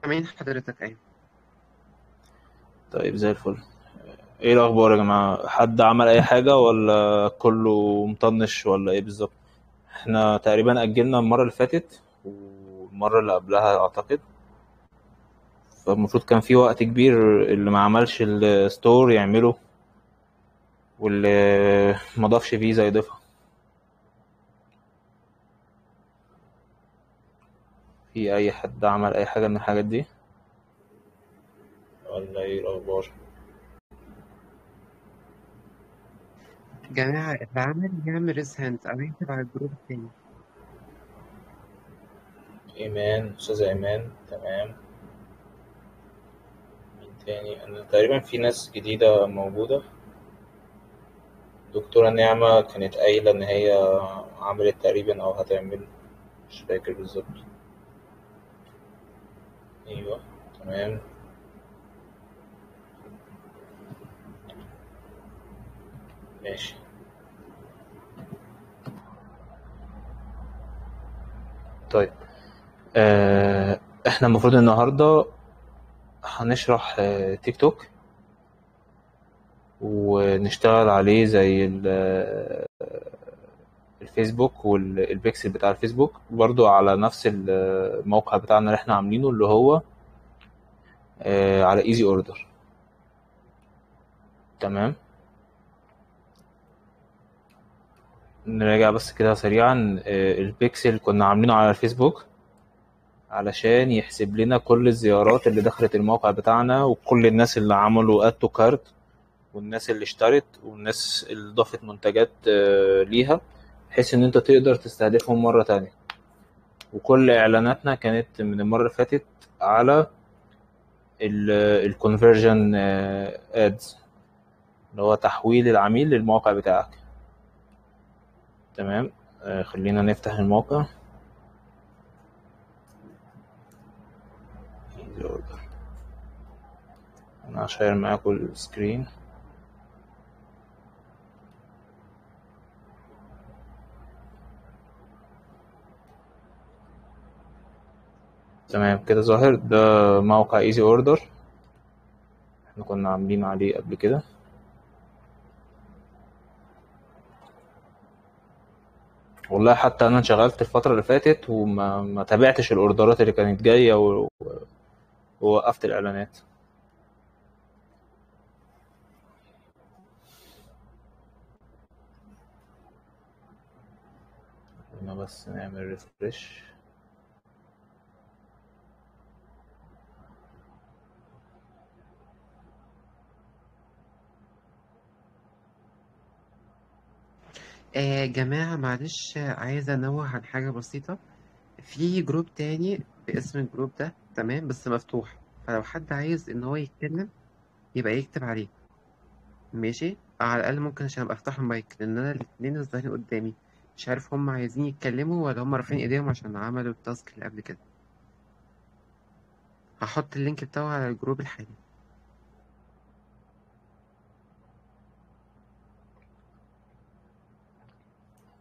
مين حضرتك؟ أيوة. طيب زي الفل. ايه الاخبار يا جماعه؟ حد عمل اي حاجه ولا كله مطنش ولا ايه بالظبط؟ احنا تقريبا اجلنا المره اللي فاتت والمره اللي قبلها اعتقد، فالمفروض كان في وقت كبير اللي ما عملش الستور يعمله واللي ما ضافش فيزا يضيفها. في اي حد عمل اي حاجه من الحاجات دي ولا ايه الاخبار؟ جماعة اللي عمل يعمل ريس هاند أو يكتب على الجروب التاني. ايمان، استاذه ايمان، تمام. مين تاني؟ انا تقريبا في ناس جديده موجوده. دكتورة نعمة كانت قايلة إن هي عملت تقريبا أو هتعمل، مش فاكر بالظبط. أيوه، تمام، ماشي. طيب، إحنا المفروض النهاردة هنشرح تيك توك ونشتغل عليه زي الفيسبوك والبيكسل بتاع الفيسبوك برضو على نفس الموقع بتاعنا اللي احنا عاملينه اللي هو على ايزي اوردر. تمام. نراجع بس كده سريعا. البيكسل كنا عاملينه على الفيسبوك علشان يحسب لنا كل الزيارات اللي دخلت الموقع بتاعنا وكل الناس اللي عملوا اد تو كارت والناس اللي اشترت والناس اللي ضافت منتجات ليها، بحيث ان انت تقدر تستهدفهم مرة تانية. وكل اعلاناتنا كانت من المرة اللي فاتت على الكونفرجن ادز، اللي هو تحويل العميل للموقع بتاعك. تمام. خلينا نفتح الموقع. انا هشير معاكم السكرين. تمام كده ظاهر ده موقع ايزي اوردر، احنا كنا عاملين عليه قبل كده. والله حتى انا انشغلت الفترة اللي فاتت وما ما تابعتش الاوردرات اللي كانت جاية ووقفت الاعلانات. خلينا بس نعمل ريفرش. جماعة معلش، عايز أنوه عن حاجة بسيطة. في جروب تاني باسم الجروب ده تمام بس مفتوح، فلو حد عايز إن هو يتكلم يبقى يكتب عليه. ماشي، على الأقل ممكن عشان أبقى أفتح المايك، لأن أنا الاتنين الظاهرين قدامي مش عارف هم عايزين يتكلموا ولا هم رافعين إيديهم عشان عملوا التاسك اللي قبل كده. هحط اللينك بتاعه على الجروب الحالي.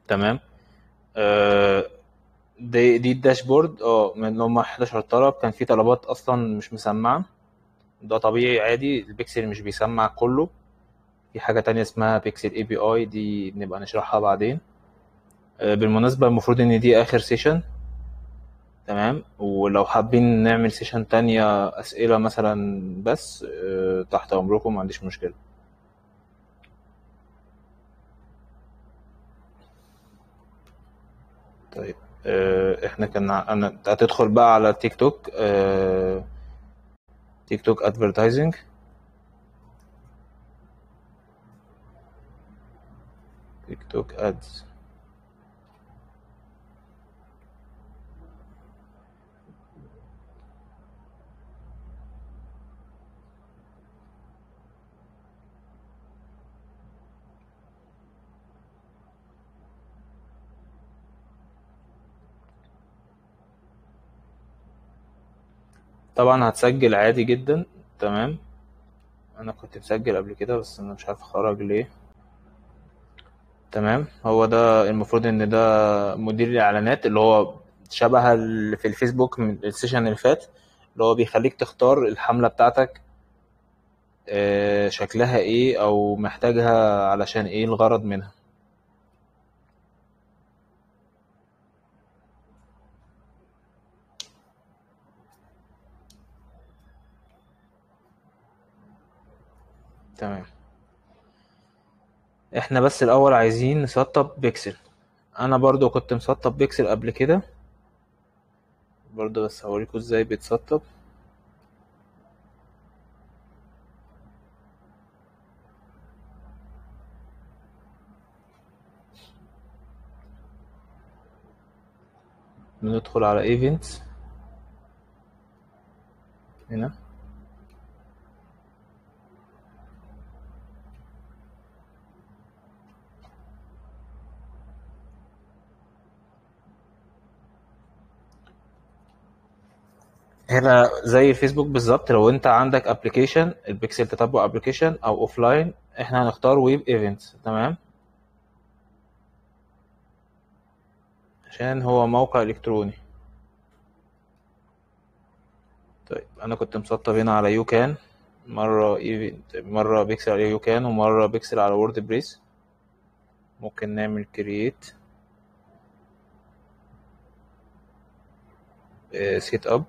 تمام. آه، دي الداشبورد من هم 11 طلب. كان في طلبات اصلا مش مسمعة، ده طبيعي عادي، البيكسل مش بيسمع كله. في حاجة تانية اسمها بيكسل اي بي اي، دي بنبقى نشرحها بعدين. بالمناسبة المفروض ان دي اخر سيشن. تمام. ولو حابين نعمل سيشن تانية اسئلة مثلا بس تحت امركم، ما عنديش مشكلة. طيب. احنا كان انا هتدخل بقى على تيك توك. تيك توك ادفرتايزنج. تيك توك ادز. طبعا هتسجل عادي جدا. تمام. انا كنت مسجل قبل كده بس انا مش عارف خرج ليه. تمام. هو ده المفروض ان ده مدير الاعلانات اللي هو شبه اللي في الفيسبوك من السيشن اللي فات، اللي هو بيخليك تختار الحملة بتاعتك شكلها ايه او محتاجها علشان ايه الغرض منها. تمام. احنا بس الاول عايزين نسطب بيكسل. انا برضو كنت مسطب بيكسل قبل كده برضو، بس هوريكم ازاي بيتسطب. بندخل على ايفنتس هنا، هنا زي الفيسبوك بالظبط. لو انت عندك ابلكيشن البيكسل تتبع ابلكيشن او اوفلاين، احنا هنختار ويب ايفنتس. تمام، عشان هو موقع الكتروني. طيب انا كنت مسطب هنا على يوكان، مره ايفنت، مره بيكسل على يوكان، ومره بيكسل على وورد بريس. ممكن نعمل كرييت سيت اب.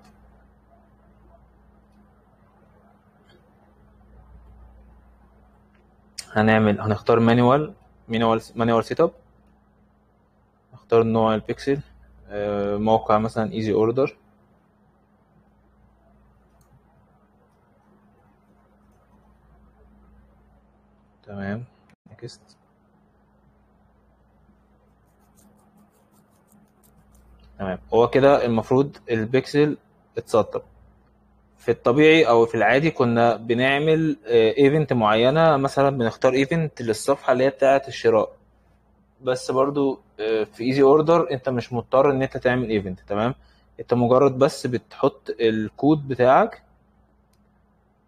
هنختار مانوال سيت اب. نختار نوع البيكسل، موقع مثلا ايزي اوردر. تمام، نكست. تمام، هو كده المفروض البيكسل اتسطب. في الطبيعي او في العادي كنا بنعمل ايفنت معينه، مثلا بنختار ايفنت للصفحه اللي هي بتاعه الشراء. بس برضو في ايزي اوردر انت مش مضطر ان انت تعمل ايفنت. تمام، انت مجرد بس بتحط الكود بتاعك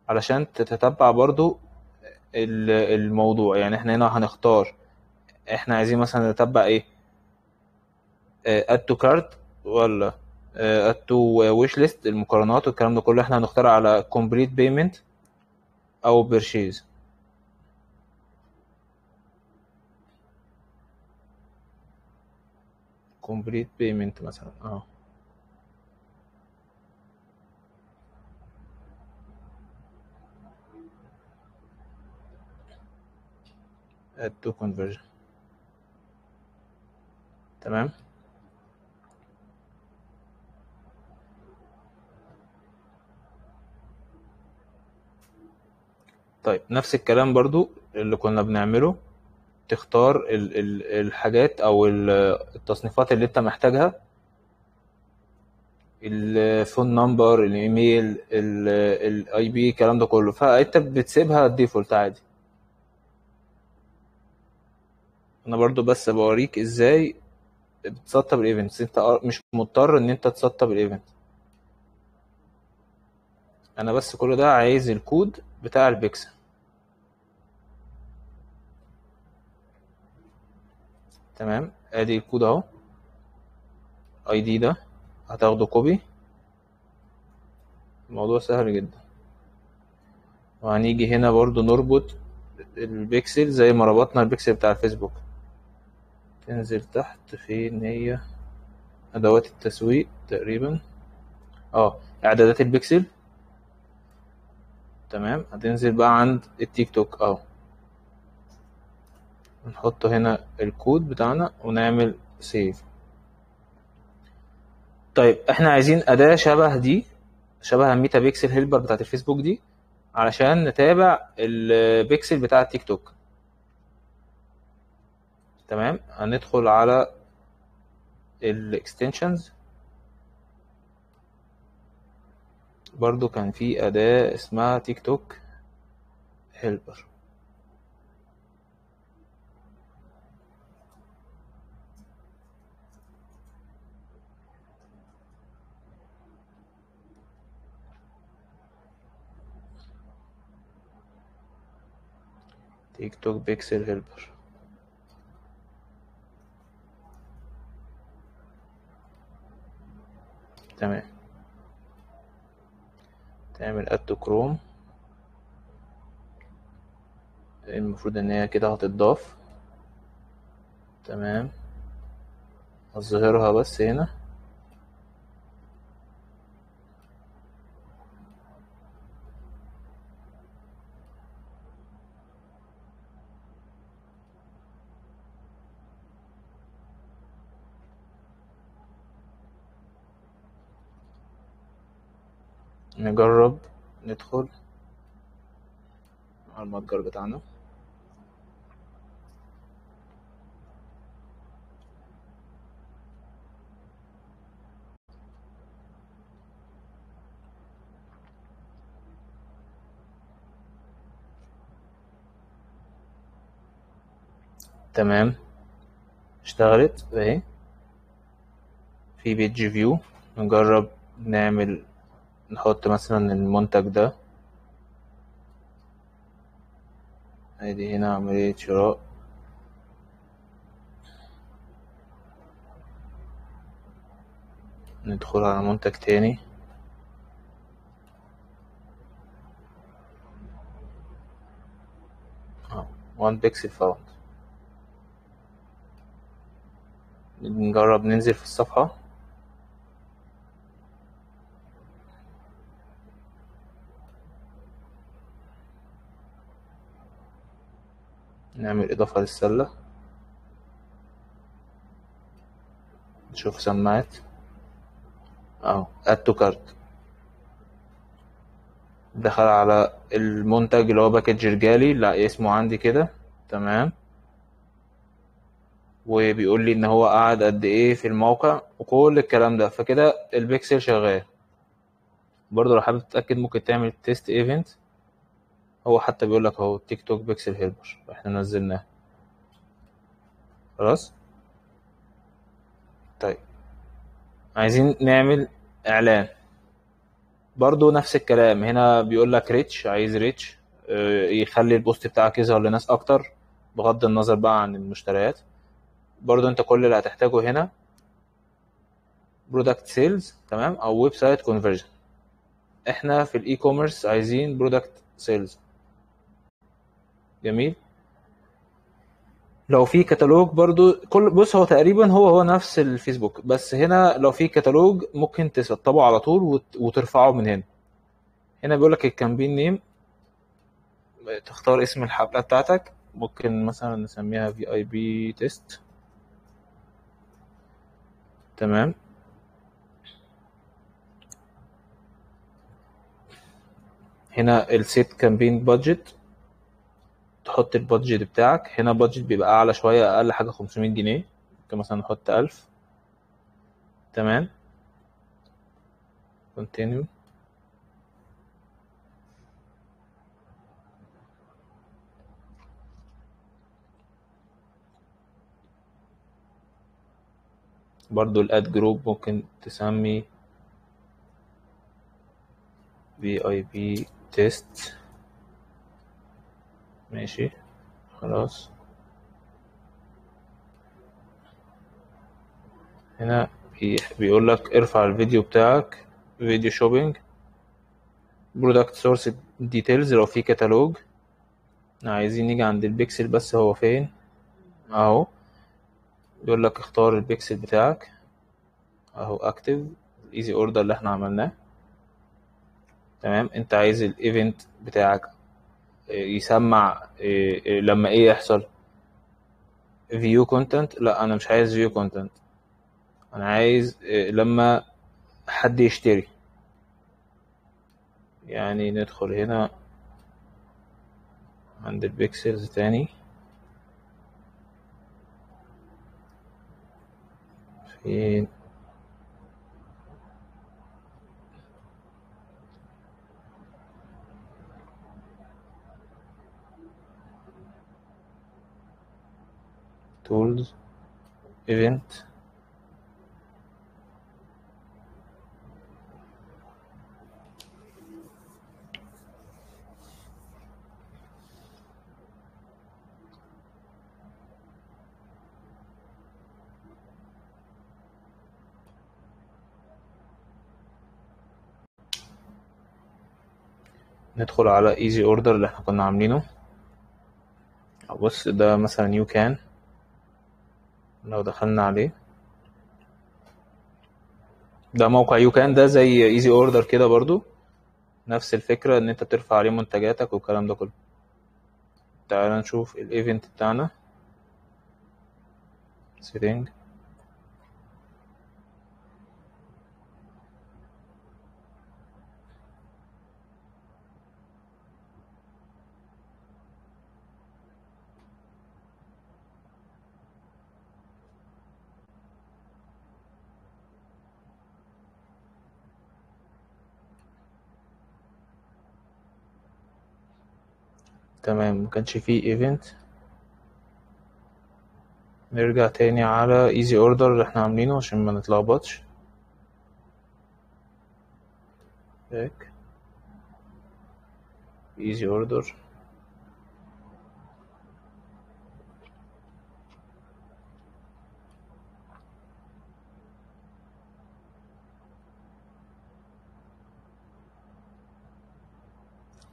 علشان تتتبع برضو الموضوع. يعني احنا هنا هنختار احنا عايزين مثلا نتبع ايه، اد تو كارت ولا اد تو ويش ليست، المقارنات والكلام ده كله. احنا هنختار على كومبليت بيمنت او بيرشيز. كومبليت بيمنت مثلا اد تو كونفرجن. تمام. طيب نفس الكلام برضو اللي كنا بنعمله، تختار الحاجات او التصنيفات اللي انت محتاجها، الفون نمبر، الايميل، الاي بي، الكلام ده كله. فانت بتسيبها ديفولت عادي. انا برضو بس بوريك ازاي بتسطب الايفنتس. انت مش مضطر ان انت تسطب الايفنت. انا بس كل ده عايز الكود بتاع البيكسل. تمام، ادي الكود اهو. اي دي ده هتاخده كوبي. الموضوع سهل جدا. وهنيجي هنا برضو نربط البيكسل زي ما ربطنا البيكسل بتاع الفيسبوك. تنزل تحت فين هي ادوات التسويق تقريبا، اعدادات البيكسل. تمام، هتنزل بقى عند التيك توك اهو، نحط هنا الكود بتاعنا ونعمل سيف. طيب احنا عايزين اداة شبه دي، شبه الميتا بيكسل هيلبر بتاعت الفيسبوك دي، علشان نتابع البيكسل بتاع التيك توك. تمام، هندخل على الاكستنشنز. برضو كان في اداة اسمها تيك توك هيلبر. تيك توك بيكسل هيلبر. تمام، تعمل اد تو كروم. المفروض ان هي كده هتضاف. تمام، هظهرها بس هنا. نجرب ندخل على المتجر بتاعنا. تمام، اشتغلت اهي. في بيج فيو نجرب نعمل، نحط مثلا المنتج ده. ادي هنا عملية شراء. ندخل على منتج تاني. وان بيكسل فاوند. نجرب ننزل في الصفحة. نعمل إضافة للسلة. نشوف سماعات اهو اد تو كارت. دخل على المنتج اللي هو باكج رجالي، لا اسمه عندي كده. تمام، وبيقول لي ان هو قعد قد ايه في الموقع وكل الكلام ده، فكده البيكسل شغال. برضو لو حابب تتأكد ممكن تعمل تيست ايفنت. هو حتى بيقول لك اهو تيك توك بيكسل هيلبر، احنا نزلناه خلاص. طيب، عايزين نعمل اعلان. برضو نفس الكلام، هنا بيقول لك ريتش، عايز ريتش يخلي البوست بتاعك يظهر لناس اكتر بغض النظر بقى عن المشتريات. برضو انت كل اللي هتحتاجه هنا برودكت سيلز، تمام، او ويب سايت كونفرجن. احنا في الاي كوميرس عايزين برودكت سيلز. جميل. لو في كتالوج برضو، كل بص هو تقريبا هو نفس الفيسبوك، بس هنا لو في كتالوج ممكن تسطبه على طول وترفعه من هنا. هنا بيقول لك الكامبين نيم، تختار اسم الحفلة بتاعتك. ممكن مثلا نسميها في اي بي تيست. تمام. هنا السيت كامبين بادجت، تحط البادجت بتاعك. هنا بادجت بيبقى اعلى شوية، اقل حاجة 500 جنيه. ممكن مثلا نحط 1000. تمام، continue. برضو الاد جروب ممكن تسمي في اي بي تيست. ماشي خلاص. هنا بيقول لك ارفع الفيديو بتاعك، فيديو شوبينج، برودكت سورس ديتيلز لو في كتالوج. عايزين نيجي عند البيكسل، بس هو فين اهو. بيقول لك اختار البيكسل بتاعك اهو، اكتف الايزي اوردر اللي احنا عملناه. تمام، انت عايز الايفنت بتاعك يسمع لما ايه يحصل فيو كونتنت. لا انا مش عايز فيو كونتنت، انا عايز لما حد يشتري. يعني ندخل هنا عند البيكسلز تاني. فين تولز ايفنت. ندخل على ايزي اوردر اللي احنا كنا عاملينه. بص ده مثلا يو كان، لو دخلنا عليه ده موقع يو كان، ده زي ايزي اوردر كده برضو، نفس الفكرة ان انت بترفع عليه منتجاتك والكلام ده كله. تعال نشوف الايفنت بتاعنا. سيتنج، تمام مكانش فيه ايفنت. نرجع تاني على ايزي اوردر اللي احنا عاملينه عشان ما نتلخبطش. باك ايزي اوردر،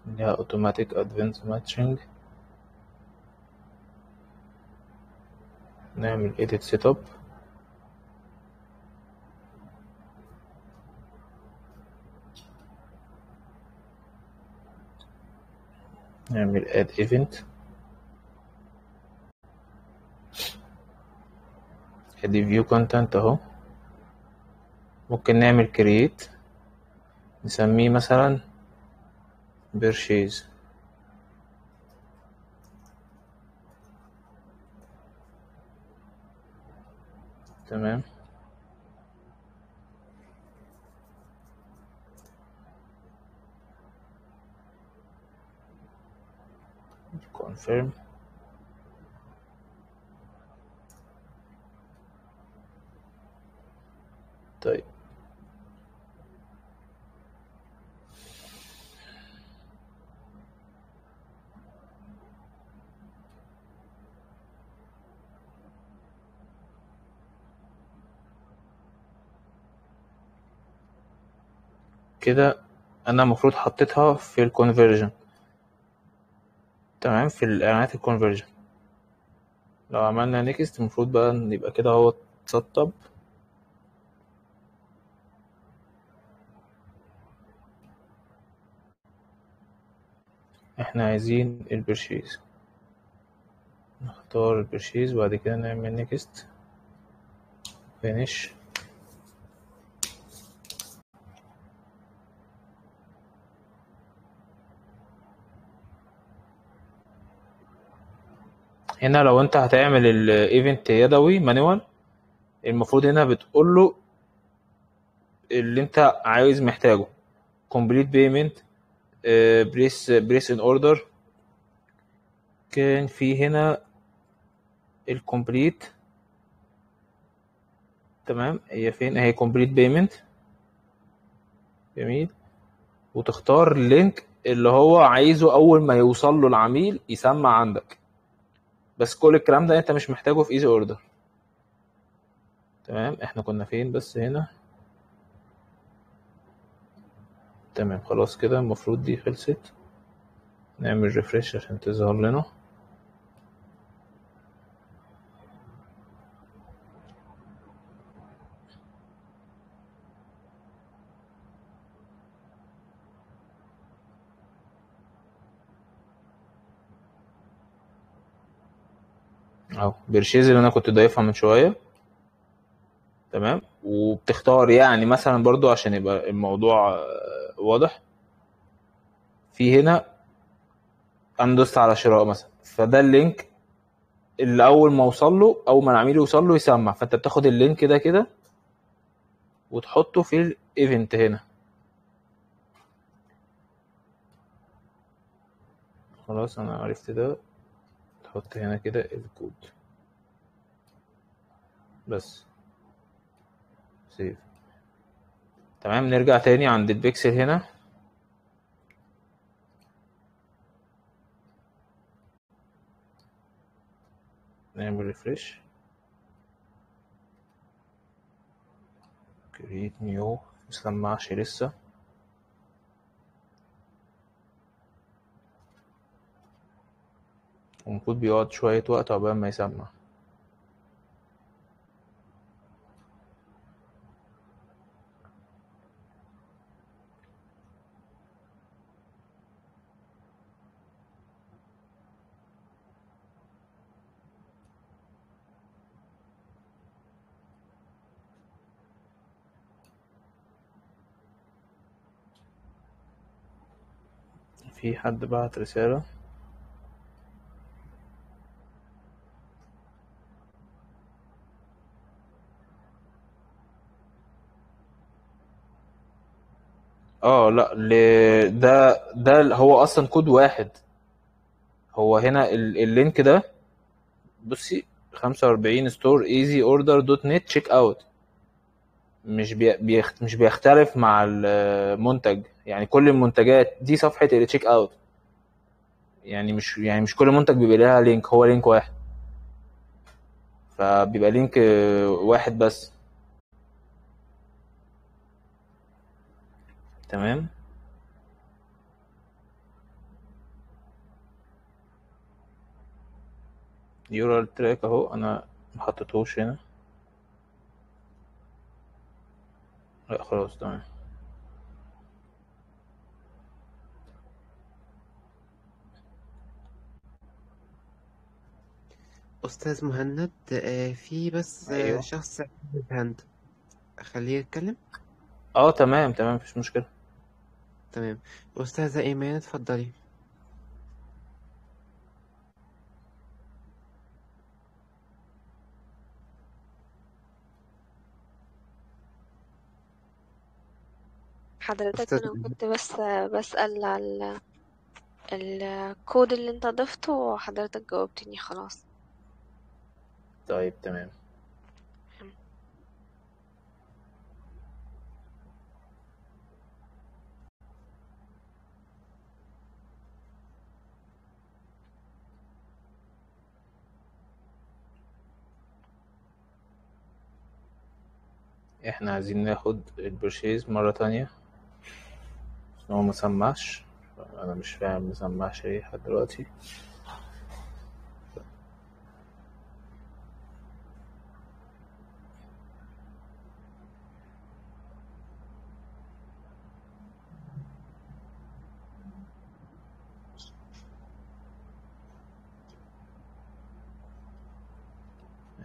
ليها اوتوماتيك ادفانس ماتشنج. نعمل edit setup، نعمل add event، ادي view content اهو. ممكن نعمل create، نسميه مثلا purchase. تمام confirm. طيب كده انا المفروض حطيتها في الكونفرجن، تمام، في الاعلانات الكونفرجن. لو عملنا نيكست المفروض بقى يبقى كده هو اتسطب. احنا عايزين البرشيز، نختار البرشيز وبعد كده نعمل نيكست فينيش. هنا لو انت هتعمل الايفنت يدوي مانوال، المفروض هنا بتقول له اللي انت عايز محتاجه، complete payment، بريس ان اوردر. كان في هنا الكومبليت، تمام، هي فين اهي complete payment. جميل، وتختار اللينك اللي هو عايزه اول ما يوصل له العميل يسمع عندك. بس كل الكلام ده انت مش محتاجه في ايزي اوردر. تمام، احنا كنا فين بس هنا. تمام خلاص كده المفروض دي خلصت. نعمل ريفرش عشان تظهر لنا. اهو بيرشيز اللي انا كنت ضايفها من شويه. تمام، وبتختار يعني مثلا برضو عشان يبقى الموضوع واضح. في هنا انا دوست على شراء مثلا، فده اللينك اللي اول ما اوصل له، اول ما العميل يوصل له يسمع، فانت بتاخد اللينك ده كده وتحطه في الايفنت هنا. خلاص انا عرفت ده، تحط هنا كده الكود بس. سيف. تمام، نرجع تاني عند البيكسل هنا. نعمل ريفرش، كريت نيو، مسمعش لسه. والمفروض بيقعد شوية وقت عقبال ما يسمع. في حد بعت رسالة. لا ده هو اصلا كود واحد. هو هنا اللينك ده بصي 45 ستور ايزي اوردر دوت نت تشيك اوت. مش بيختلف مع المنتج، يعني كل المنتجات دي صفحة التشيك اوت. يعني مش كل منتج بيبقى لها لينك، هو لينك واحد، فبيبقى لينك واحد بس. تمام. يورال تراك اهو، انا محطتهوش هنا. لا خلاص تمام. أستاذ مهند، في بس ايوه. شخص هاند، أخليه يتكلم. تمام تمام، مفيش مشكلة. تمام. أستاذة إيمان، اتفضلي. حضرتك أستاذ أنا إيمان. كنت بس بسأل على الكود اللي انت ضفته وحضرتك جاوبتني خلاص. طيب تمام. احنا عايزين ناخد البرشيز مرة تانية، بس هو مسمعش. انا مش فاهم مسمعش ايه لحد دلوقتي.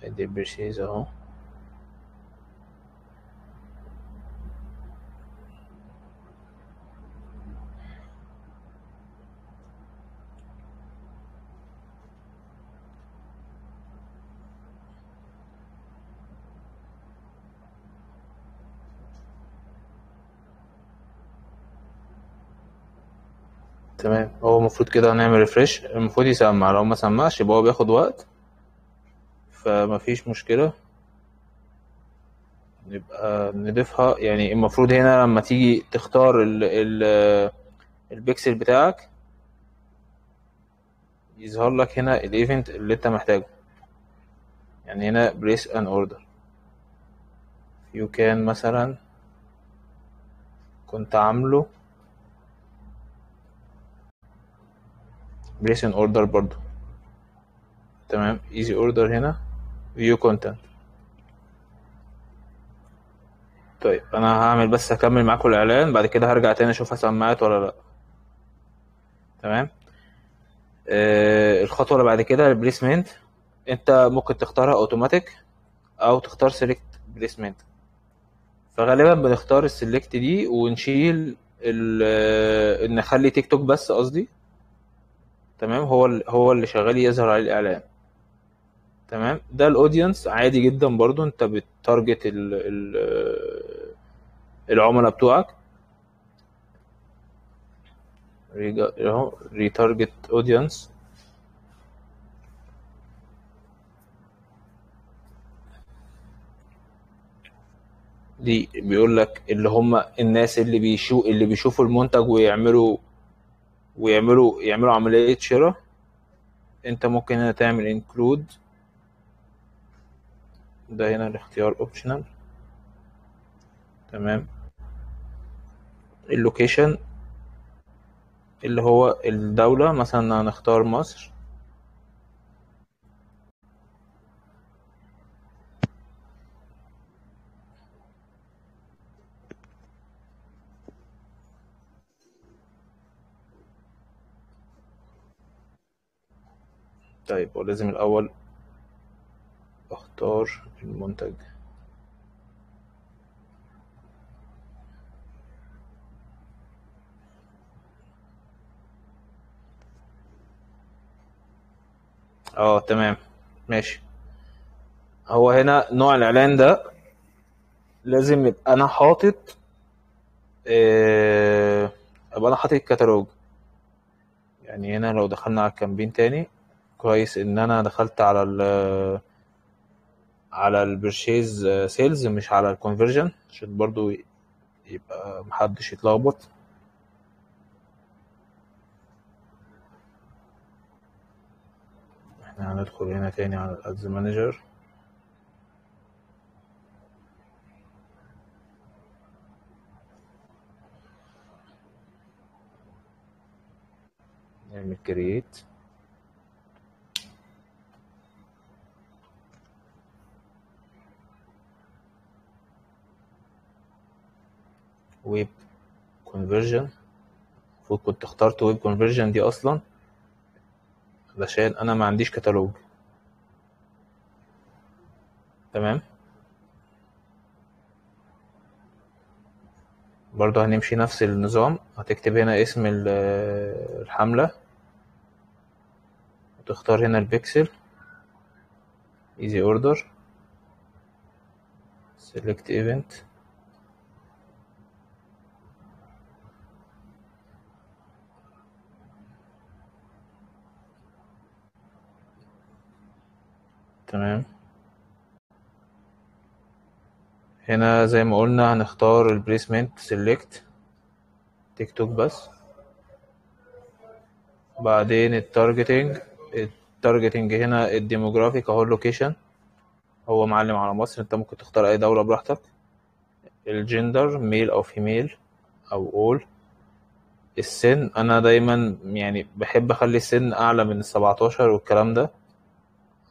ادي البرشيز اهو. تمام، هو المفروض كده هنعمل ريفرش، المفروض يسمع. لو ما سمعش يبقى هو بياخد وقت، فمفيش مشكلة. نبقى نضيفها. يعني المفروض هنا لما تيجي تختار البيكسل بتاعك يظهر لك هنا الايفنت اللي انت محتاجه. يعني هنا place an order. you can مثلا كنت عامله place an order برضو. تمام. easy order هنا view content. طيب انا هعمل بس اكمل معاكم الاعلان، بعد كده هرجع تاني اشوفها سمعت ولا لا. تمام. الخطوه اللي بعد كده البليسمنت. انت ممكن تختارها اوتوماتيك او تختار سيلكت بليسمنت. فغالبا بنختار السيلكت دي ونشيل نخلي تيك توك بس قصدي. تمام. هو اللي شغال يظهر عليه الاعلان. تمام. ده الاودينس عادي جدا برضو، انت بتارجت العملاء بتوعك. اهو ريتارجت اودينس. دي بيقول لك اللي هم الناس اللي بيشوفوا المنتج ويعملوا عملية شراء. انت ممكن هنا تعمل انكلود. ده هنا الاختيار اوبشنال. تمام. اللوكيشن اللي هو الدولة، مثلا هنختار مصر. طيب ولازم الأول أختار المنتج. تمام ماشي. هو هنا نوع الإعلان ده لازم يبقى أنا حاطط أبقى أنا حاطط كتالوج. يعني هنا لو دخلنا على الكامبين تاني، كويس إن أنا دخلت على البرشيز سيلز مش على الكونفرجن، عشان برضو يبقى محدش يتلخبط. احنا هندخل هنا تاني على الادز مانجر، نعمل كرييت، ويب كونفرجن. المفروض كنت اخترت ويب كونفرجن دي اصلا علشان انا ما عنديش كتالوج. تمام، برضو هنمشي نفس النظام. هتكتب هنا اسم الحملة، وتختار هنا البيكسل، ايزي اوردر، سيلكت ايفنت، تمام. هنا زي ما قلنا هنختار البليسمنت، سيلكت تيك توك بس. بعدين التارجتنج هنا الديموغرافيك اهو، اللوكيشن هو معلم على مصر، انت ممكن تختار اي دولة براحتك. الجندر ميل او فيميل او اول. السن انا دايما يعني بحب اخلي السن اعلى من 17 والكلام ده،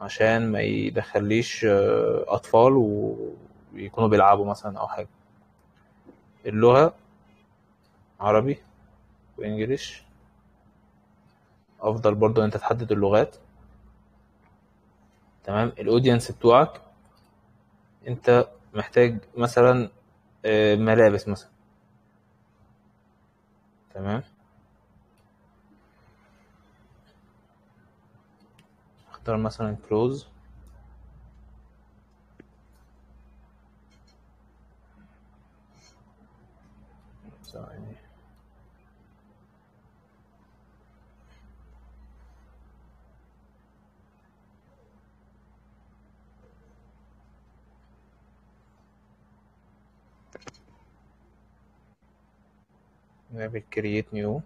عشان ما يدخليش اطفال ويكونوا بيلعبوا مثلا او حاجة. اللغة عربي وانجليش، افضل برضو انت تحدد اللغات. تمام. الاودينس بتوعك انت محتاج مثلا ملابس مثلا. تمام، اختار مثلا كلوز. ثواني، نعمل كرييت نيو.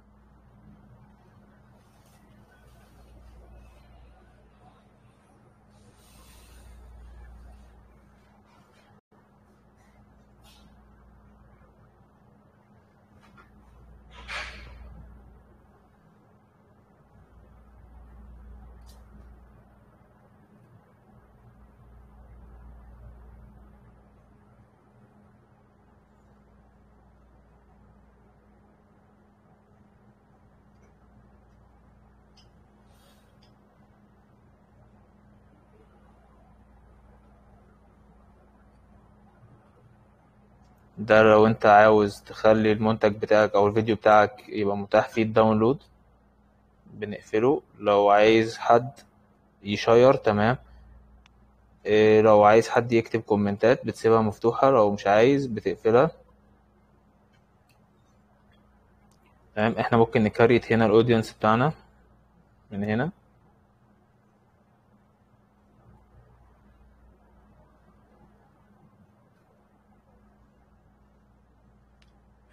ده لو انت عاوز تخلي المنتج بتاعك او الفيديو بتاعك يبقى متاح فيه الداونلود بنقفله. لو عايز حد يشير تمام. لو عايز حد يكتب كومنتات بتسيبها مفتوحة، لو مش عايز بتقفلها. تمام. احنا ممكن نكريت هنا الاودينس بتاعنا من هنا.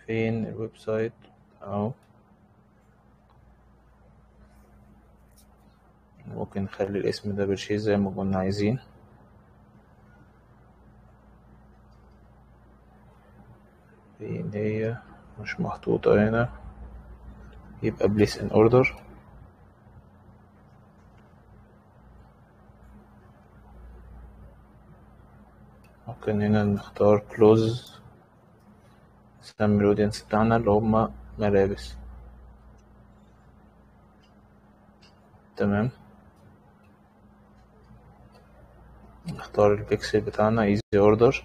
فين الويب سايت اهو. ممكن نخلي الاسم ده بالشيء زي ما كنا عايزين. فين هي؟ مش محطوطة هنا، يبقى بليس ان اوردر. ممكن هنا نختار كلوز، نسمي الاودينس بتاعنا اللي هما ملابس. تمام. نختار البيكسل بتاعنا ايزي اوردر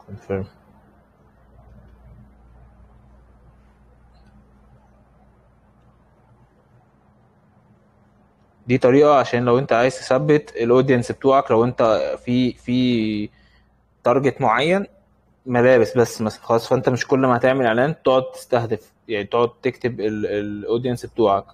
confirm. دي طريقة عشان لو انت عايز تثبت الاودينس بتوعك، لو انت في تارجت معين ملابس بس مثلا، خلاص فانت مش كل ما هتعمل اعلان تقعد تستهدف، يعني تقعد تكتب الاودينس بتوعك.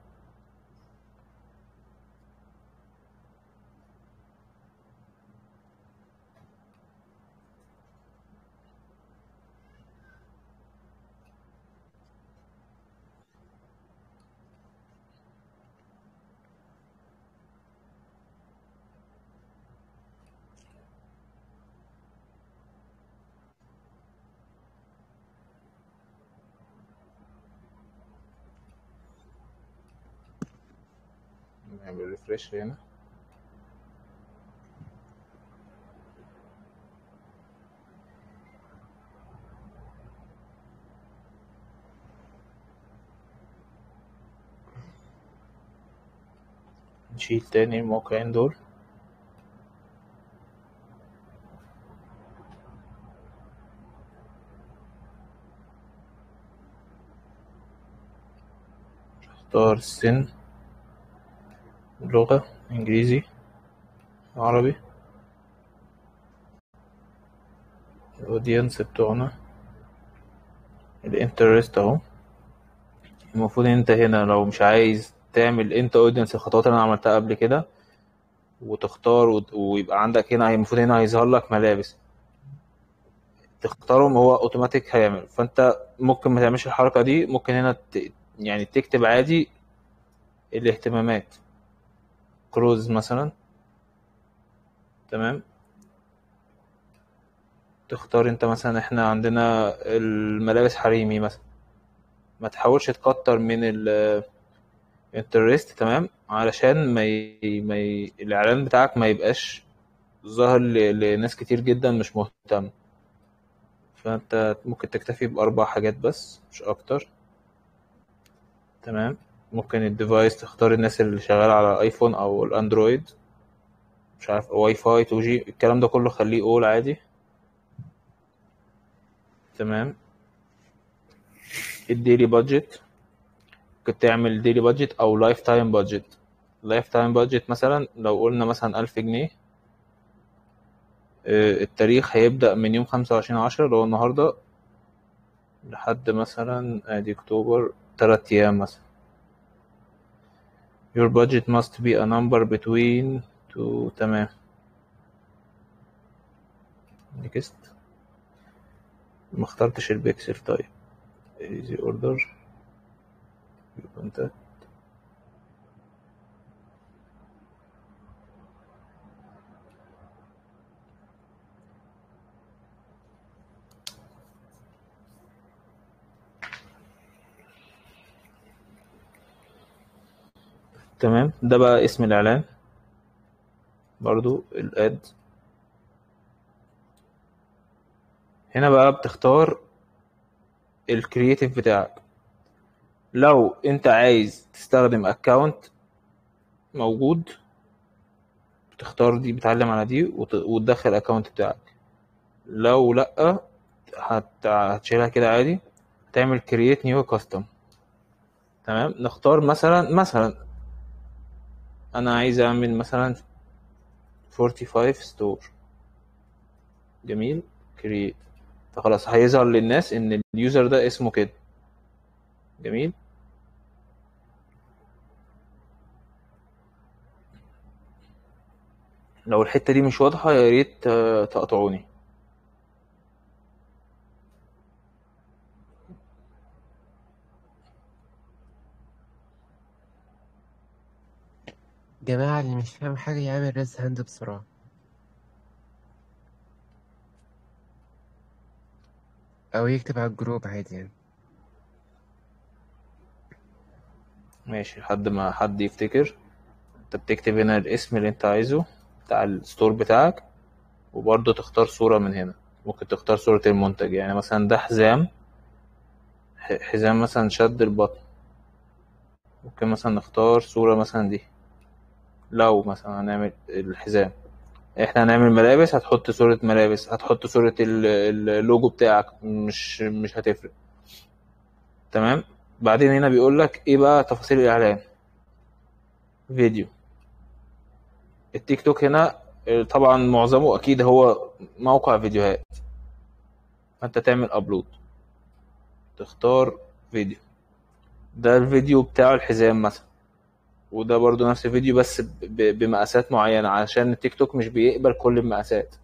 نعمل ريفريش هنا. نشيل تاني الموقعين دول. اختار السن، لغة انجليزي عربي، الاودينس بتوعنا، الانترست اهو. المفروض ان انت هنا لو مش عايز تعمل انت اودينس الخطوات اللي انا عملتها قبل كده وتختار ويبقى عندك هنا، المفروض هنا هيظهر لك ملابس، تختارهم هو اوتوماتيك هيعمل. فانت ممكن ما تعملش الحركة دي، ممكن هنا يعني تكتب عادي الاهتمامات كروز مثلا. تمام، تختار انت مثلا احنا عندنا الملابس حريمي مثلا، ما تحاولش تكتر من الانترست. تمام، علشان الاعلان بتاعك ما يبقاش ظاهر لناس كتير جدا مش مهتم. فانت ممكن تكتفي باربع حاجات بس مش اكتر. تمام، ممكن الديفايس تختار الناس اللي شغاله على ايفون او الاندرويد، مش عارف واي فاي 2G الكلام ده كله خليه اول عادي. تمام، الديلي بادجت ممكن تعمل ديلي بادجت او لايف تايم بادجت. لايف تايم بادجت مثلا لو قلنا مثلا 1000 جنيه، التاريخ هيبدأ من يوم 25/10 اللي هو النهاردة لحد مثلا ادي اكتوبر 3 ايام مثلا. your budget must be a number between two. تمام، next. ما اخترتش البيكسل. طيب easy order contact. تمام، ده بقى اسم الاعلان برضو الاد. هنا بقى بتختار الكرييتيف بتاعك. لو انت عايز تستخدم اكونت موجود بتختار دي، بتعلم على دي وتدخل الاكونت بتاعك. لو لا هتشيلها كده عادي، هتعمل create new custom. تمام، نختار مثلا انا عايز اعمل مثلا 45 store. جميل، create. فخلاص هيظهر للناس ان اليوزر ده اسمه كده. جميل، لو الحتة دي مش واضحة يا ريت تقطعوني. جماعة اللي مش فاهم حاجة يعمل ريز هاند بسرعة، أو يكتب على الجروب عادي يعني. ماشي، لحد ما حد يفتكر. انت بتكتب هنا الاسم اللي انت عايزه بتاع الستور بتاعك، وبرضه تختار صورة من هنا. ممكن تختار صورة المنتج، يعني مثلا ده حزام، حزام مثلا شد البطن، ممكن مثلا نختار صورة مثلا دي. لو مثلا هنعمل الحزام، احنا هنعمل ملابس، هتحط صورة ملابس، هتحط صورة اللوجو بتاعك، مش هتفرق. تمام. بعدين هنا بيقول لك ايه بقى تفاصيل الاعلان. فيديو. التيك توك هنا طبعا معظمه اكيد هو موقع فيديوهات، فانت تعمل ابلود، تختار فيديو. ده الفيديو بتاع الحزام مثلا، وده برضو نفس الفيديو بس بمقاسات معينة، علشان التيك توك مش بيقبل كل المقاسات.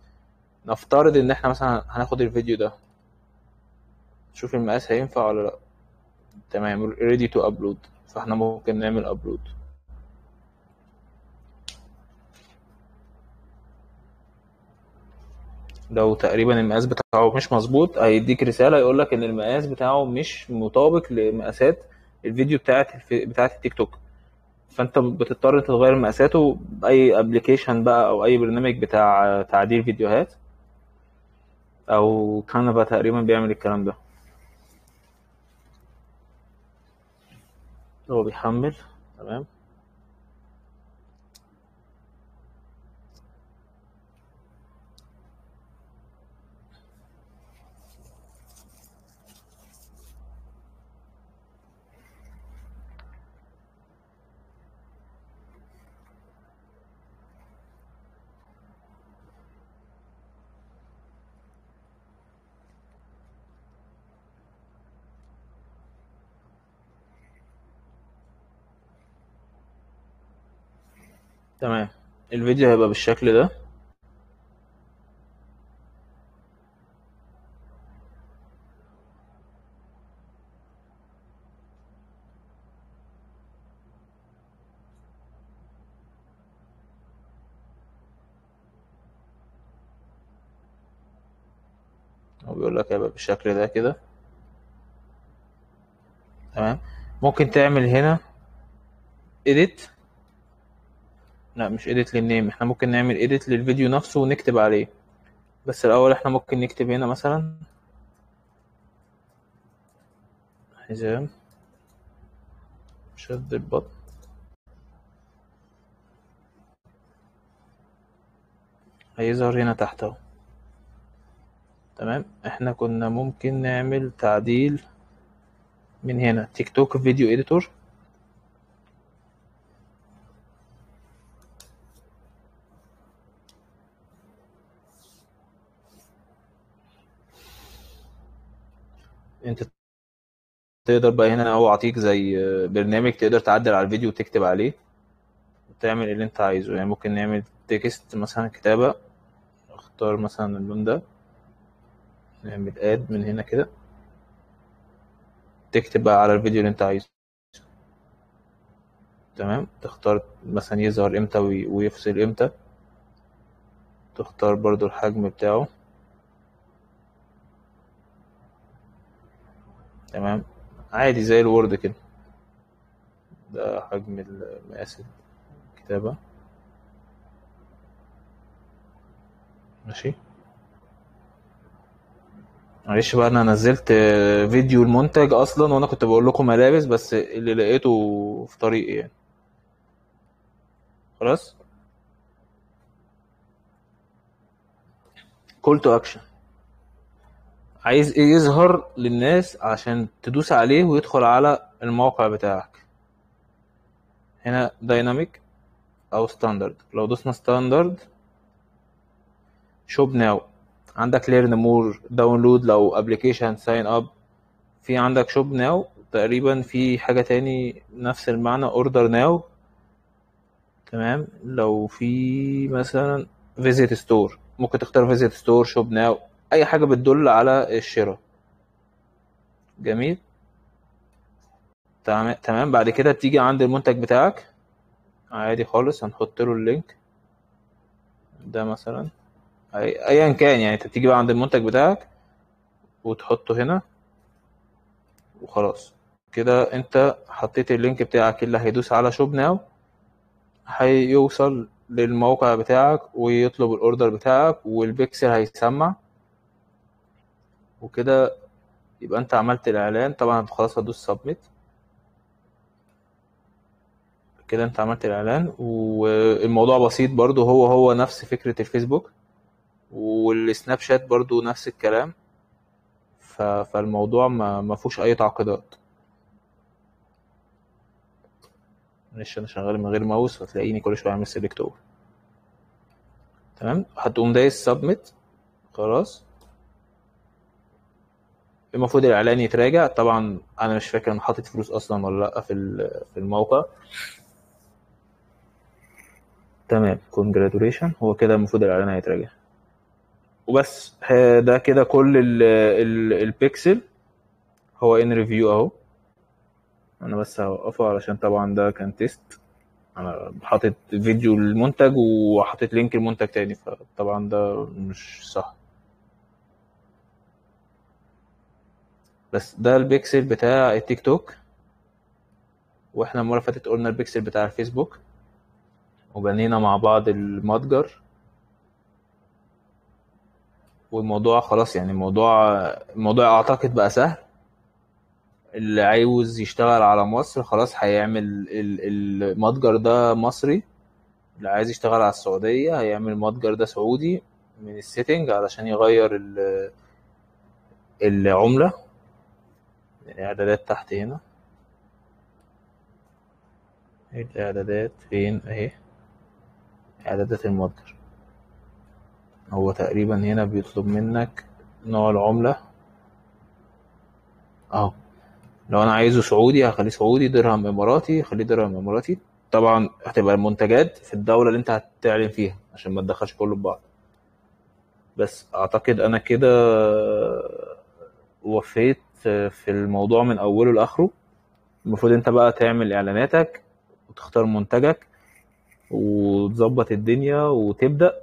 نفترض ان احنا مثلا هناخد الفيديو ده، شوف المقاس هينفع ولا لا. تمام، ready to upload، فاحنا ممكن نعمل ابلود. لو تقريبا المقاس بتاعه مش مظبوط هيديك رسالة يقولك ان المقاس بتاعه مش مطابق لمقاسات الفيديو بتاعت التيك توك، فانت بتضطر تغير مقاساته باي ابلكيشن بقى او اي برنامج بتاع تعديل فيديوهات، او كانفا تقريبا بيعمل الكلام ده. هو بيحمل. تمام. تمام، الفيديو هيبقى بالشكل ده. هو بيقول لك هيبقى بالشكل ده كده. تمام. ممكن تعمل هنا edit. لا مش edit للنيم، احنا ممكن نعمل edit للفيديو نفسه ونكتب عليه. بس الاول احنا ممكن نكتب هنا مثلا حزام شد البطن، هيظهر هنا تحت اهو. تمام. احنا كنا ممكن نعمل تعديل من هنا تيك توك فيديو اديتور. انت تقدر بقى هنا هو اعطيك زي برنامج تقدر تعدل على الفيديو وتكتب عليه وتعمل اللي انت عايزه. يعني ممكن نعمل تكست مثلا كتابة، اختار مثلا اللون ده، نعمل اد من هنا كده، تكتب بقى على الفيديو اللي انت عايزه. تمام. تختار مثلا يظهر امتى ويفصل امتى، تختار برضو الحجم بتاعه. تمام. عادي زي الوورد كده، ده حجم مقاس الكتابة. ماشي. معلش بقى انا نزلت فيديو المنتج اصلا وانا كنت بقول لكم ملابس، بس اللي لقيته في طريقي يعني. خلاص. كول تو اكشن، عايز ايه يظهر للناس عشان تدوس عليه ويدخل على الموقع بتاعك. هنا دايناميك او ستاندرد. لو دوسنا ستاندرد، شوب ناو، عندك ليرن مور، داونلود لو ابلكيشن، ساين اب. في عندك شوب ناو تقريبا، في حاجة تاني نفس المعنى اوردر ناو. تمام. لو في مثلا فيزيت ستور، ممكن تختار فيزيت ستور، شوب ناو، اي حاجة بتدل على الشراء. جميل. تمام. بعد كده تيجي عند المنتج بتاعك عادي خالص، هنحط له اللينك ده مثلا، ايا كان يعني. انت بتيجي بقى عند المنتج بتاعك وتحطه هنا وخلاص. كده انت حطيت اللينك بتاعك، اللي هيدوس على شوب ناو هيوصل للموقع بتاعك ويطلب الاوردر بتاعك والبيكسل هيسمع. وكده يبقى انت عملت الاعلان. طبعا خلاص هتدوس سبميت كده انت عملت الاعلان، والموضوع بسيط برضو، هو نفس فكرة الفيسبوك، والسناب شات برضو نفس الكلام. فالموضوع ما فيهوش اي تعقيدات. معلش انا شغال من غير ماوس، فتلاقيني كل شويه اعمل سيلكت اوفر. تمام، هتقوم دايس سبميت. خلاص، المفروض الاعلان يتراجع. طبعا انا مش فاكر انا حاطط فلوس اصلا ولا لا في الموقع. تمام، كونجراتوليشن، هو كده المفروض الاعلان هيتراجع وبس. ده كده كل البيكسل. هو ان ريفيو اهو. انا بس هوقفه علشان طبعا ده كان تيست. انا حاطط فيديو المنتج وحاطط لينك المنتج تاني، فطبعا ده مش صح. بس ده البيكسل بتاع التيك توك، واحنا المره اللي فاتت قلنا البيكسل بتاع الفيسبوك، وبنينا مع بعض المتجر. والموضوع خلاص يعني، الموضوع اعتقد بقى سهل. اللي عاوز يشتغل على مصر خلاص هيعمل المتجر ده مصري. اللي عايز يشتغل على السعودية هيعمل المتجر ده سعودي من السيتنج علشان يغير العملة. الاعدادات تحت هنا، الاعدادات فين اهي، اعدادات المتجر. هو تقريبا هنا بيطلب منك نوع العملة اهو. لو انا عايزه سعودي هخليه سعودي، درهم اماراتي هخليه درهم اماراتي. طبعا هتبقى المنتجات في الدولة اللي انت هتعلن فيها عشان ما تدخلش كله ببعض. بس اعتقد انا كده وفيت في الموضوع من اوله لاخره. المفروض انت بقى تعمل اعلاناتك وتختار منتجك وتظبط الدنيا وتبدأ.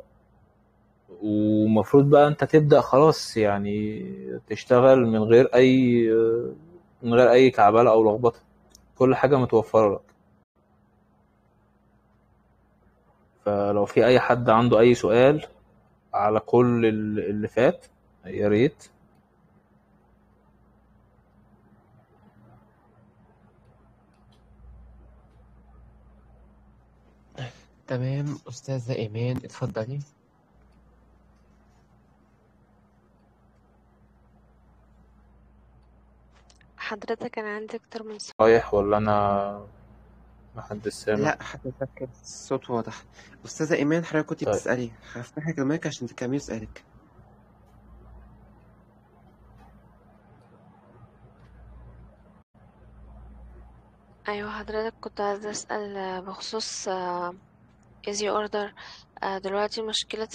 ومفروض بقى انت تبدأ خلاص يعني تشتغل من غير اي كعبلة او لخبطة. كل حاجة متوفرة لك. فلو في اي حد عنده اي سؤال على كل اللي فات يا ريت. تمام أستاذة إيمان، اتفضلي. حضرتك كان عندي أكتر من سؤال. رايح ولا انا محدش سامع؟ لا، حضرتك الصوت واضح. أستاذة إيمان، حضرتك كنت طيب، بتسألي، هفتح لك المايك عشان تكملي سؤالك. أيوة، حضرتك كنت عايزة أسأل بخصوص ايزي اوردر. دلوقتي مشكلة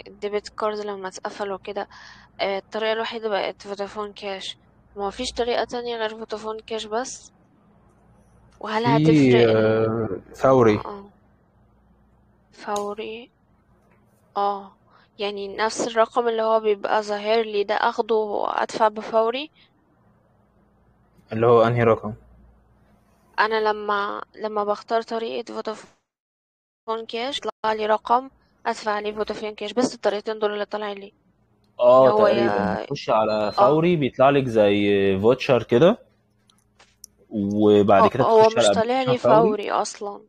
الديبت كارد لما اتقفل وكده. الطريقة الوحيدة بقت فودافون كاش. ما فيش طريقة تانية غير فودافون كاش بس؟ وهل في هتفرق فوري. فوري؟ يعني نفس الرقم اللي هو بيبقى ظاهر لي ده اخده وادفع بفوري؟ اللي هو انهي رقم؟ انا لما بختار طريقة فودافون كاش طلع لي رقم ادفع عليه فودافون كاش، بس الطريقتين دول اللي طلع لي. اللي هو تقريبا بتخش على اه فوري بيطلع لك زي فوتشر كده، وبعد كده هو بتخش على مش طالع ابلكيشن لي فوري. فوري اصلا،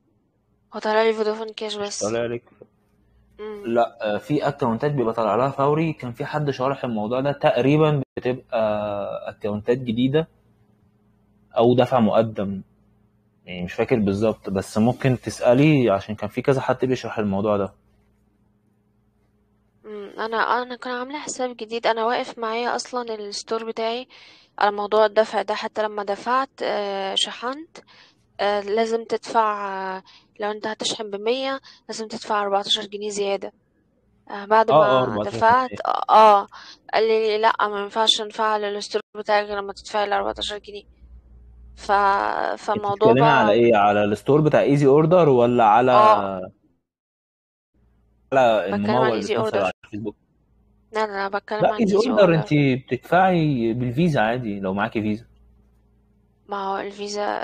هو طالع لي فودافون كاش مش بس. طالع لك؟ امم لا، في اكونتات بيبقى طالع لها فوري. كان في حد شارح الموضوع ده، تقريبا بتبقى اكونتات جديدة او دفع مقدم. يعني مش فاكر بالظبط، بس ممكن تسألي عشان كان في كذا حد بيشرح الموضوع ده. انا كان عامله حساب جديد. انا واقف معايا اصلا الستور بتاعي على موضوع الدفع ده. حتى لما دفعت شحنت، لازم تدفع. لو انت هتشحن ب100 لازم تدفع 14 جنيه زيادة. بعد اه ما 14 دفعت جنيه قال لي لا، ما ينفعش نفعل الستور بتاعك غير لما تدفعي ال 14 جنيه. ف... انت فالموضوع بتتكلمي على بقى. ايه؟ على الستور بتاع ايزي اوردر ولا على اه بتكلم عن الممول ايزي ذات نفسه على اوردر. الفيسبوك؟ لا لا، بتكلم لا، عن ايزي ايزي اوردر انت اوردر. بتدفعي بالفيزا عادي لو معاكي فيزا. ما هو الفيزا،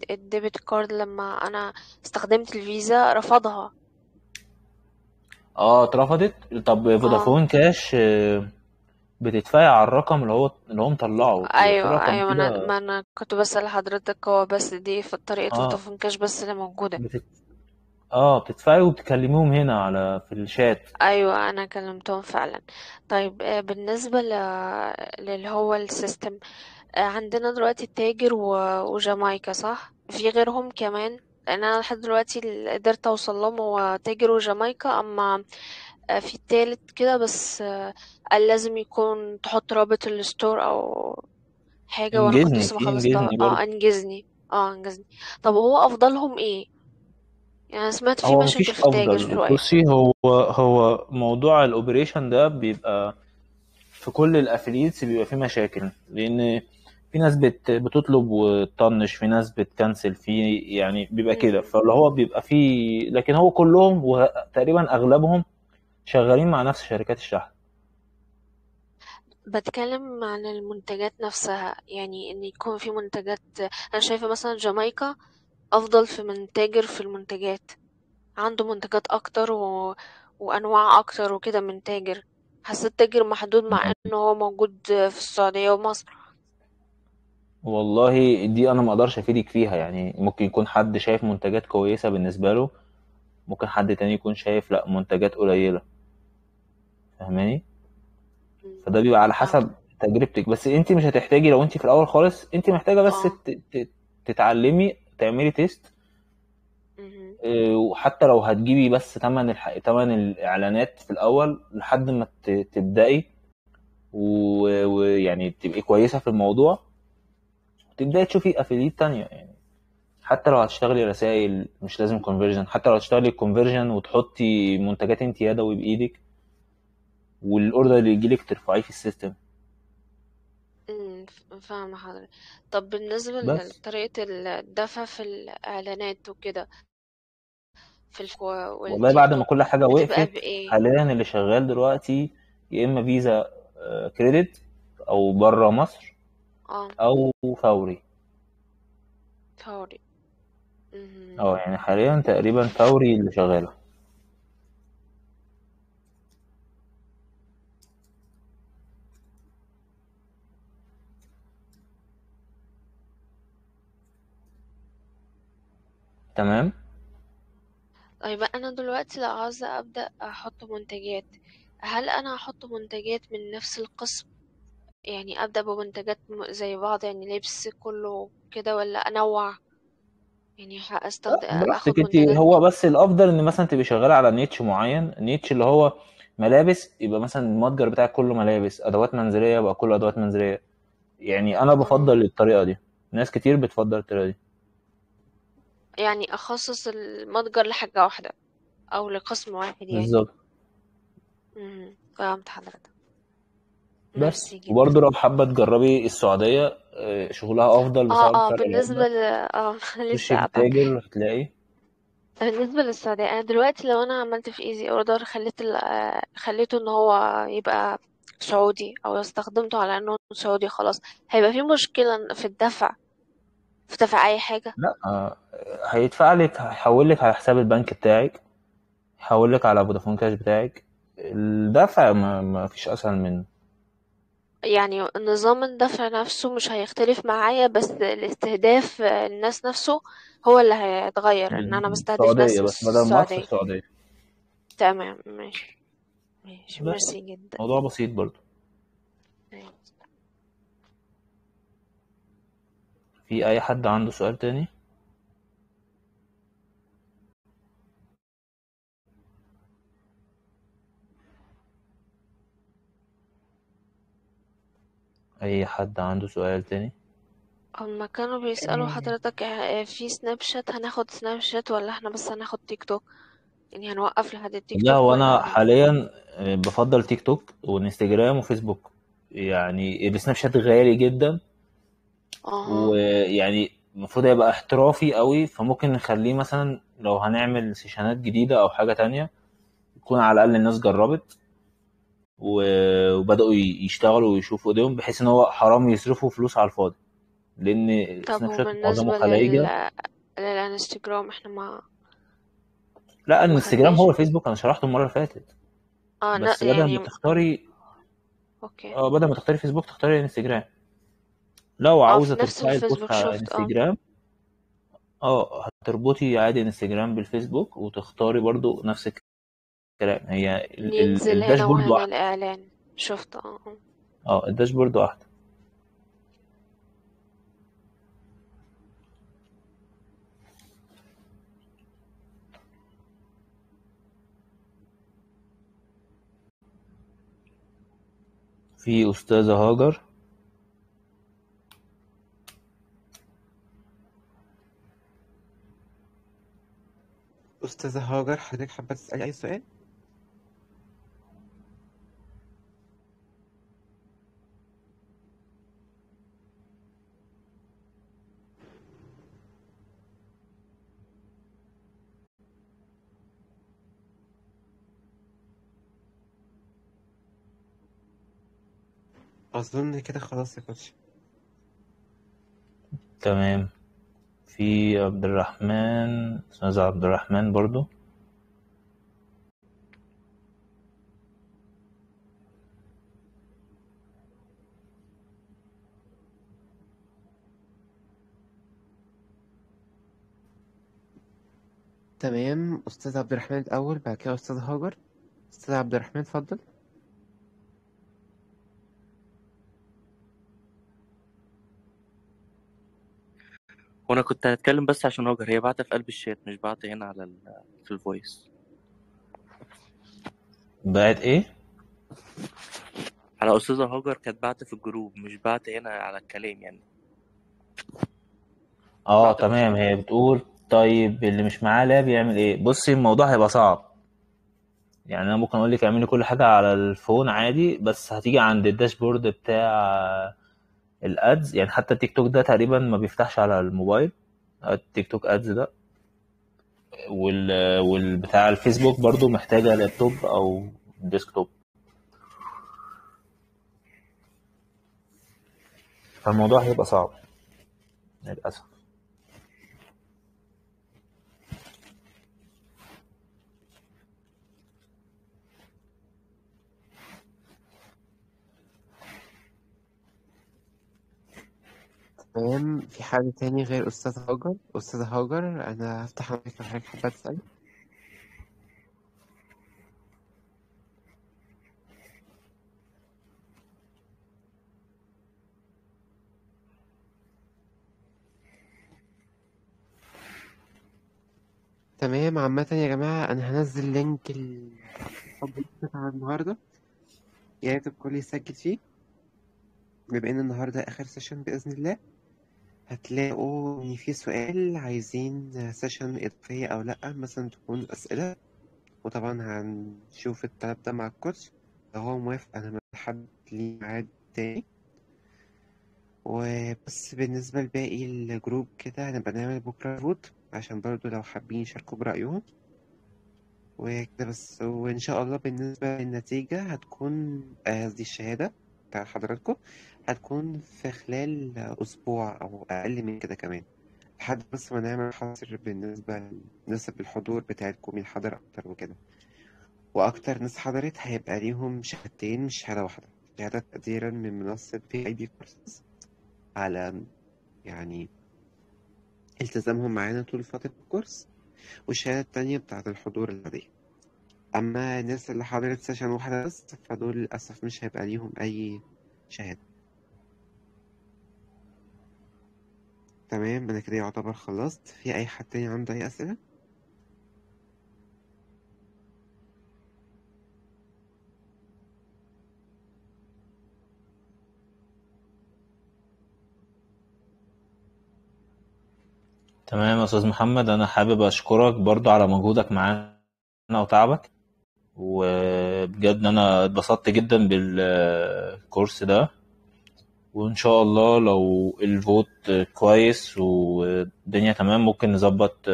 الديبت كارد لما انا استخدمت الفيزا رفضها. اترفضت؟ طب اه فودافون كاش بتدفعي على الرقم اللي هو مطلعه، بيبقى في ايوه رقم ايوه، كده. ما انا كنت بسأل حضرتك، هو بس دي في طريقة اه فودافون كاش بس اللي موجودة. بتت... اه بتدفعي وبتكلميهم هنا في الشات. ايوه انا كلمتهم فعلا. طيب بالنسبة للي هو السيستم، عندنا دلوقتي التاجر وجامايكا، صح؟ في غيرهم كمان؟ لان انا لحد دلوقتي اللي قدرت اوصل لهم هو تاجر وجامايكا، اما في التالت كده بس قال لازم يكون تحط رابط الستور او حاجة، وانا كنت انجزني لسه ما في خلصتها. انجزني برضه. انجزني. انجزني. طب هو افضلهم ايه؟ يعني أنا سمعت في هو مشاكل مفيش في التاجر افضل. شوية. بصي، هو موضوع الاوبريشن ده بيبقى في كل الافiliates بيبقى فيه مشاكل، لان في ناس بتطلب وتطنش، في ناس بتكنسل، في يعني بيبقى كده، مم. فاللي هو بيبقى فيه، لكن هو كلهم وتقريبا اغلبهم شغالين مع نفس شركات الشحن. بتكلم عن المنتجات نفسها، يعني ان يكون في منتجات. انا شايفة مثلا جامايكا افضل في من تاجر في المنتجات، عنده منتجات اكتر وانواع اكتر وكده من تاجر. حسيت تاجر محدود مع انه هو موجود في السعودية ومصر. والله دي انا ما اقدرش افيدك فيها، يعني ممكن يكون حد شايف منتجات كويسة بالنسبة له، ممكن حد تاني يكون شايف لا منتجات قليلة. فاهماني؟ مم. فده بيبقى على فاهمة. حسب تجربتك، بس انت مش هتحتاجي لو انت في الاول خالص، انت محتاجة بس اه. تتعلمي تعملي تيست. مهم. وحتى لو هتجيبي بس تمن الاعلانات في الاول لحد ما تبدأي ويعني تبقي كويسة في الموضوع، تبدأي تشوفي افيليت تانية يعني. حتى لو هتشتغلي رسائل مش لازم كونفرجن، حتى لو هتشتغلي كونفرجن وتحطي منتجات انت يدوي بايدك، والاوردر اللي يجيلك ترفعيه في السيستم. فاهمة حضرتك. طب بالنسبة بس لطريقة الدفع في الإعلانات وكده، في والله والتيك بعد ما توك، كل حاجة بتبقى وقفت، بإيه؟ حاليا اللي شغال دلوقتي يا اما فيزا كريدت، او بره مصر، اه. او فوري. فوري. مهم. اه يعني حاليا تقريبا فوري اللي شغالة. تمام. طيب أنا دلوقتي لو عاوزة أبدأ أحط منتجات، هل أنا هحط منتجات من نفس القسم؟ يعني أبدأ بمنتجات زي بعض، يعني لبس كله كده، ولا أنوع؟ يعني لا أستخدم أخد براحتك انت، منتجات هو بس الافضل ان مثلا تبقي شغاله على نيتش معين، نيتش اللي هو ملابس، يبقى مثلا المتجر بتاعك كله ملابس. ادوات منزليه يبقى كله ادوات منزليه. يعني انا اه. بفضل الطريقه دي، ناس كتير بتفضل الطريقه دي. يعني أخصص المتجر لحاجة واحدة أو لقسم واحد يعني. بالظبط. فهمت حضرتك. بس ميرسي جدا. وبرضه لو حابه تجربي السعوديه، شغلها افضل بسبب فرق بالنسبة العمله. لسه خشي في قطعك. التاجر هتلاقي. بالنسبة للسعودية، أنا دلوقتي لو أنا عملت في ايزي اوردر، خليته ان هو يبقى سعودي، او استخدمته على انه سعودي خلاص، هيبقى في مشكلة في الدفع، في دفع اي حاجة؟ لا هيدفع لك، هيحول لك على حساب البنك بتاعك، يحول لك على فودافون كاش بتاعك. الدفع ما فيش اسهل منه. يعني نظام الدفع نفسه مش هيختلف معايا، بس الاستهداف الناس نفسه هو اللي هيتغير، ان انا بستهدف ناس السعودية بس بدل مصر السعودية. السعودية. تمام، ماشي. ماشي، بس ميرسي جدا. موضوع بسيط برضو. في أي حد عنده سؤال تاني؟ أي حد عنده سؤال تاني؟ هما كانوا بيسألوا حضرتك في سناب شات، هناخد سناب شات ولا احنا بس هناخد تيك توك؟ يعني هنوقف لحد التيك لا توك هو أنا ولا؟ حاليا بفضل تيك توك وانستجرام وفيسبوك. يعني السناب شات غالي جدا، اها. ويعني المفروض يبقى احترافي قوي، فممكن نخليه مثلا لو هنعمل سيشنات جديدة أو حاجة تانية يكون على الأقل الناس جربت وبدأوا يشتغلوا ويشوفوا ايديهم، بحيث ان هو حرام يصرفوا فلوس على الفاضي، لان طب سناب شات معظمه وبالنسبة خلايجة. للانستجرام، احنا لا ما الانستجرام خدناش. هو الفيسبوك، انا شرحته المره اللي فاتت. بس بدل ما يعني تختاري اوكي. بدل ما تختاري فيسبوك تختاري انستجرام. لو عاوزة في نفس ترفعي البوست الفيسبوك على شفت. انستجرام، هتربطي عادي انستجرام بالفيسبوك وتختاري برضو نفس الكلام. هي ينزل هنا الداشبورد وهنا واحدة. الإعلان شفت. الداشبورد واحدة. في أستاذة هاجر. أستاذة هاجر، حضرتك حابة تسألي أي سؤال؟ أظن كده خلاص يا كوتش. تمام. في عبد الرحمن، أستاذ عبد الرحمن برضو. تمام، أستاذ عبد الرحمن الأول، بعد كده أستاذ هاجر. أستاذ عبد الرحمن اتفضل. وانا كنت هتكلم بس عشان هاجر هي بعتها في قلب الشات، مش بعتها هنا في الفويس. بقت إيه؟ على استاذة هاجر كانت بعتها في الجروب، مش بعتها هنا على الكلام يعني. بعتها في تمام. الشات. هي بتقول طيب اللي مش معاه لاب يعمل إيه؟ بصي، الموضوع هيبقى صعب. يعني أنا ممكن أقول لك اعملي كل حاجة على الفون عادي، بس هتيجي عند الداشبورد بتاع الادز. يعني حتى التيك توك ده تقريبا ما بيفتحش على الموبايل، التيك توك ادز ده. والبتاع الفيسبوك برضو محتاجة لابتوب او ديسكتوب. فالموضوع هيبقى صعب للأسف. تمام، في حد تاني غير أستاذ هاجر؟ أستاذ هاجر، أنا هفتح المايك لو حضرتك حابة تسألي. تمام، عامة يا جماعة أنا هنزل لينك الحب بتاع النهاردة، يا ريت الكل يسجل فيه. بما إن النهاردة آخر سيشن بإذن الله، هتلاقوا إن في سؤال عايزين سيشن إضافية أو لأ، مثلا تكون أسئلة. وطبعا هنشوف الطلب ده مع الكوتش، لو هو موافق أنا محدد ليه ميعاد تاني. وبس بالنسبة لباقي الجروب كده هنبقى نعمل بكرة فوت، عشان برضو لو حابين يشاركوا برأيهم وكده بس. وإن شاء الله بالنسبة للنتيجة هتكون قصدي الشهادة بتاع حضراتكم هتكون في خلال أسبوع أو أقل من كده كمان، لحد بس ما نعمل حصر بالنسبة لنسب الحضور بتاعتكم، مين حضر أكتر وكده. وأكتر ناس حضرت هيبقى ليهم شهادتين مش شهادة واحدة. شهادة تقديرا من منصة PIB Courses على يعني التزامهم معانا طول فترة الكورس، والشهادة التانية بتاعة الحضور العادية. أما الناس اللي حضرت سيشن واحدة بس فدول للأسف مش هيبقى ليهم أي شهادة. تمام، أنا كده يعتبر خلصت. في أي حد تاني عنده أي أسئلة؟ تمام يا استاذ محمد، انا حابب اشكرك برضو على مجهودك معانا وتعبك. وبجد انا اتبسطت جدا بالكورس ده. وان شاء الله لو الفوت كويس والدنيا تمام ممكن نظبط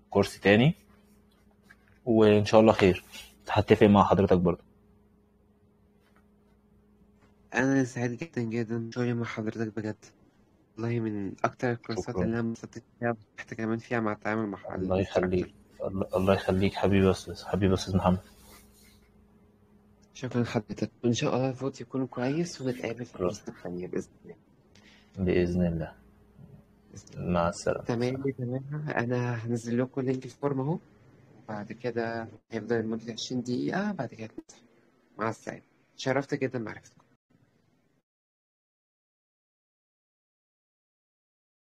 كورس تاني، وان شاء الله خير. هتفق مع حضرتك برضو. أنا سعيد جدا جدا شغلي مع حضرتك بجد، والله من أكتر الكورسات شكرا. اللي أنا انبسطت فيها وارتحت كمان فيها مع التعامل مع الله يخليك. الانستراكتور. الله يخليك حبيبي، بس حبيبي استاذ محمد. شكرا لحضرتك، وإن شاء الله الفوت يكون كويس ونتقابل في شكرا الفرصة التانية بإذن الله. بإذن الله. بإذن الله. مع السلامة. تمام تمام، أنا هنزل لكم لينك الفورم أهو، وبعد كده هيفضل لمدة 20 دقيقة، بعد كده نفتح. مع السلامة، شرفت جدا معرفتكم.